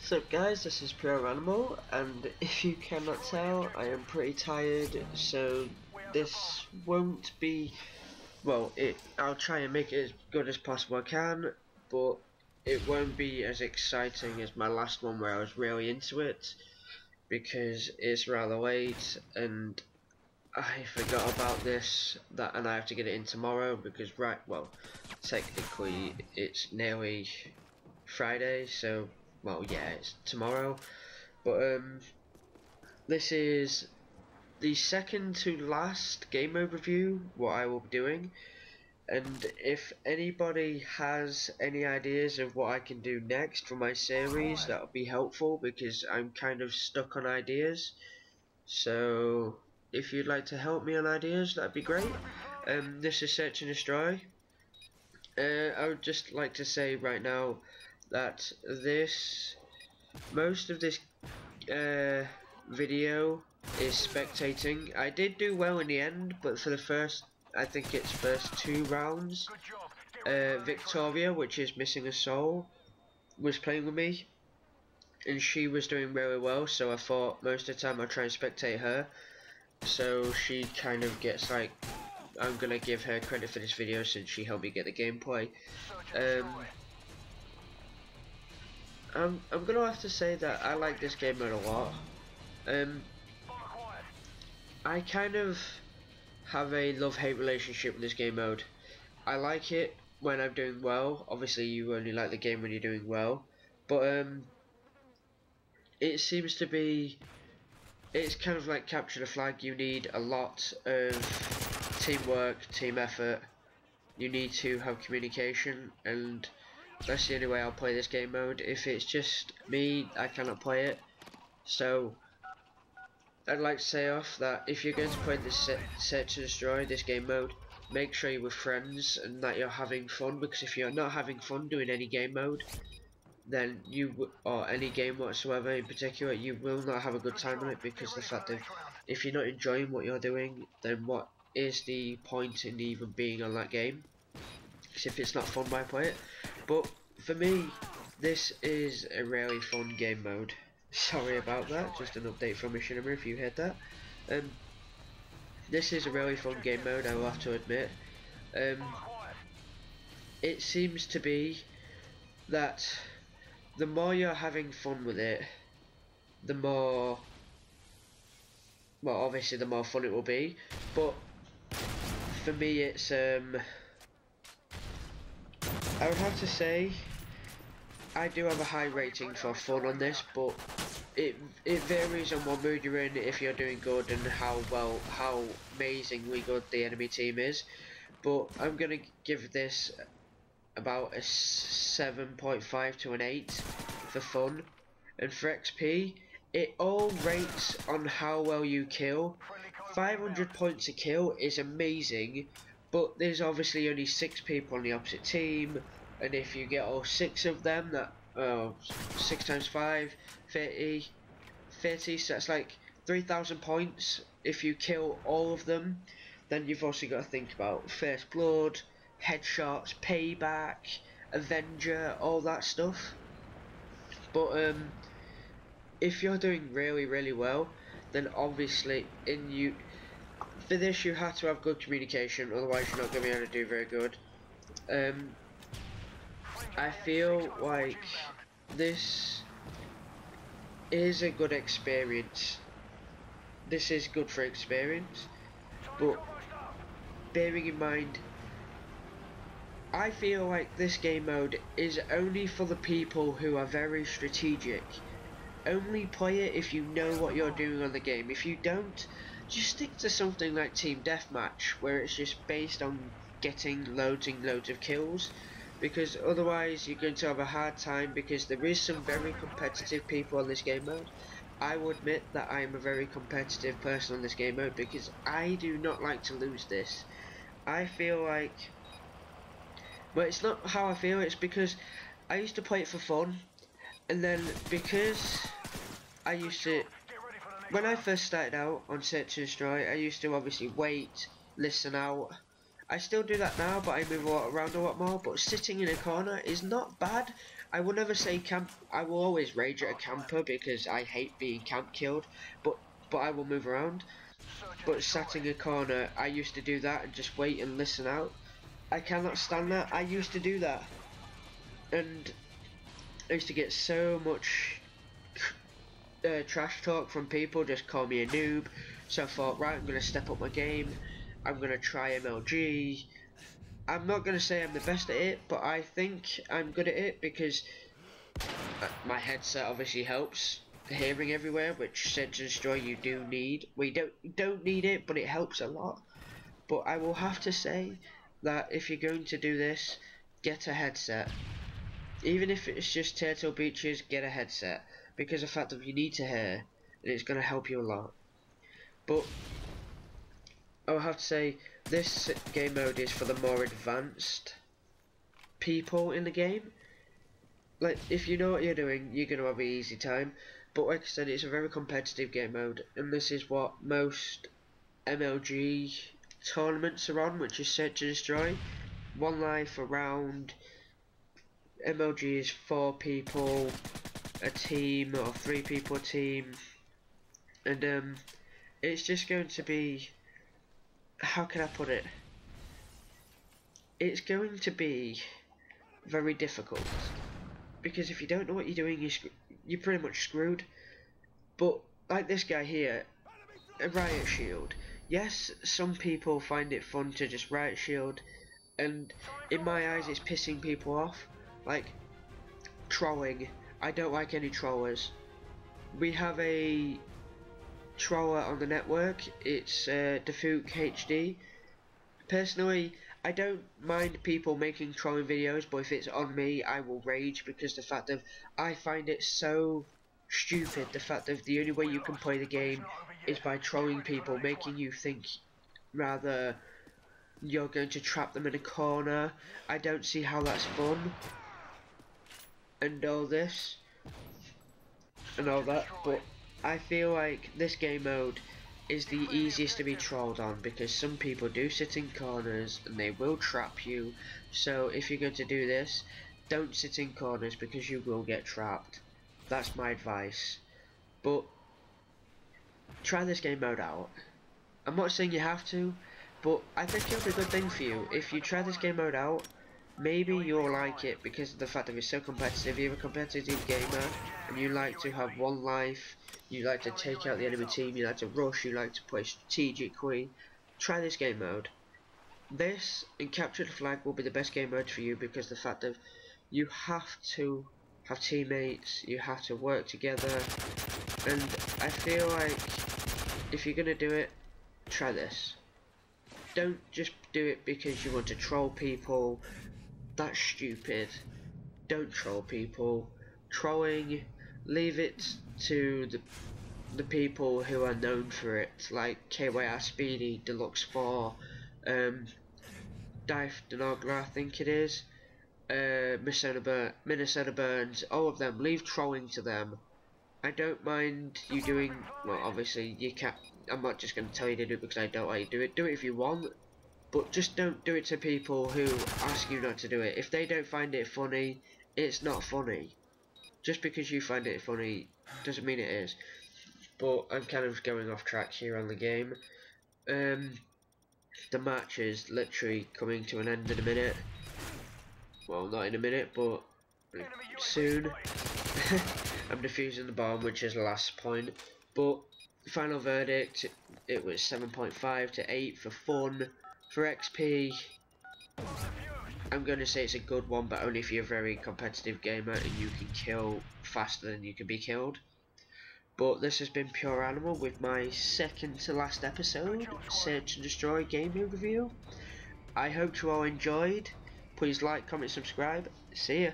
So guys, this is PureAnimal, and if you cannot tell, I am pretty tired, so this won't be, well, I'll try and make it as good as possible I can, but it won't be as exciting as my last one where I was really into it, because it's rather late, and I forgot about this, and I have to get it in tomorrow, because technically it's nearly Friday, so well, yeah, it's tomorrow. But this is the second to last game mode review what I will be doing, and if anybody has any ideas of what I can do next for my series, that would be helpful because I'm kind of stuck on ideas. So if you'd like to help me on ideas, that'd be great. This is Search and Destroy. I would just like to say right now that most of this video is spectating. I did do well in the end, but for the first, I think it's first 2 rounds, Victoria, which is missing a soul, was playing with me, and she was doing really well, so I thought most of the time I'd try and spectate her, so she kind of gets like, I'm gonna give her credit for this video since she helped me get the gameplay. I'm gonna have to say that I like this game mode a lot. I kind of have a love-hate relationship with this game mode. I like it when I'm doing well. Obviously you only like the game when you're doing well, but it seems to be, it's kind of like capture the flag. You need a lot of teamwork, team effort. You need to have communication, and that's the only way I'll play this game mode. If it's just me, I cannot play it. So I'd like to say off that if you're going to play this Search and Destroy, this game mode, make sure you're with friends and that you're having fun, because if you're not having fun doing any game mode, then or any game whatsoever in particular, you will not have a good time on it, because the fact that if you're not enjoying what you're doing, then what is the point in even being on that game? Because if it's not fun, why play it? But for me, this is a really fun game mode. Sorry about that, just an update from Machinima if you heard that. This is a really fun game mode, I will have to admit. It seems to be that the more you're having fun with it, the more, well, obviously the more fun it will be, but for me it's I would have to say I do have a high rating for fun on this, but it varies on what mood you're in, if you're doing good, and how amazingly good the enemy team is. But I'm gonna give this about a 7.5 to an 8 for fun, and for XP it all rates on how well you kill. 500 points a kill is amazing, but there's obviously only 6 people on the opposite team, and if you get all 6 of them, that 6 times 5, 30, so that's like 3,000 points. If you kill all of them, then you've also got to think about first blood, headshots, payback, Avenger, all that stuff. But if you're doing really well, then obviously for this you have to have good communication, otherwise you're not going to be able to do very good. I feel like this is a good experience. This is good for experience, but bearing in mind, I feel like this game mode is only for the people who are very strategic. Only play it if you know what you're doing on the game. If you don't, just stick to something like Team Deathmatch, where it's just based on getting loads and loads of kills, because otherwise you're going to have a hard time, because there is some very competitive people on this game mode. I will admit that I am a very competitive person on this game mode, because I do not like to lose this. I feel like, well, it's not how I feel, it's because I used to play it for fun, and then because I used to, when I first started out on Search and Destroy, I used to obviously wait, listen out, I still do that now, but I move around a lot more. But sitting in a corner is not bad. I will never say camp. I will always rage at a camper because I hate being camp killed. But I will move around. But sat in a corner, I used to do that and just wait and listen out. I cannot stand that. I used to do that, and I used to get so much trash talk from people, just call me a noob. So I thought, right, I'm gonna step up my game. I'm gonna try MLG. I'm not gonna say I'm the best at it, but I think I'm good at it because my headset obviously helps hearing everywhere, which Search and Destroy you do need. We don't need it, but it helps a lot. But I will have to say that if you're going to do this, get a headset. Even if it's just Turtle Beaches, get a headset, because the fact that you need to hear, and it's going to help you a lot. But I'll have to say this game mode is for the more advanced people in the game. Like, if you know what you're doing, you're going to have an easy time. But like I said, it's a very competitive game mode, and this is what most MLG tournaments are on, which is Search and Destroy. 1 life around. MLG is 4 people a team, or 3 people a team, and it's just going to be, how can I put it? It's going to be very difficult, because if you don't know what you're doing, you're pretty much screwed. But like this guy here, a riot shield. Yes, some people find it fun to just riot shield, and in my eyes it's pissing people off. Like, trolling. I don't like any trollers. We have a troller on the network. It's Defuke HD. Personally, I don't mind people making trolling videos, but if it's on me, I will rage, because the fact of, I find it so stupid, the fact of the only way you can play the game is by trolling people, making you think rather you're going to trap them in a corner. I don't see how that's fun, and all this and all that. But I feel like this game mode is the easiest to be trolled on, because some people do sit in corners and they will trap you. So if you're going to do this, don't sit in corners, because you will get trapped. That's my advice. But try this game mode out. I'm not saying you have to, but I think it'll be a good thing for you. If you try this game mode out, maybe you'll like it because of the fact that it's so competitive. You're a competitive gamer and you like to have 1 life, you like to take out the enemy team, you like to rush, you like to play strategically. Try this game mode. This and Capture the Flag will be the best game mode for you, because the fact that you have to have teammates, you have to work together, and I feel like if you're gonna do it, try this. Don't just do it because you want to troll people. That's stupid. Don't troll people. Trolling, leave it to the people who are known for it, like KYR Speedy, Deluxe 4, Dive Denogla, I think it is, Minnesota Burns, all of them. Leave trolling to them. I don't mind you doing, well, obviously you can't, I'm not just going to tell you to do it because I don't like you do it. Do it if you want, but just don't do it to people who ask you not to do it. If they don't find it funny, it's not funny. Just because you find it funny doesn't mean it is. But I'm kind of going off track here on the game. The match is literally coming to an end in a minute. Well, not in a minute, but soon. I'm defusing the bomb, which is the last point. But final verdict, it was 7.5 to 8 for fun. For XP, I'm going to say it's a good one, but only if you're a very competitive gamer and you can kill faster than you can be killed. But this has been PureAnimal with my second to last episode, Search and Destroy game overview. I hope you all enjoyed. Please like, comment, subscribe. See ya.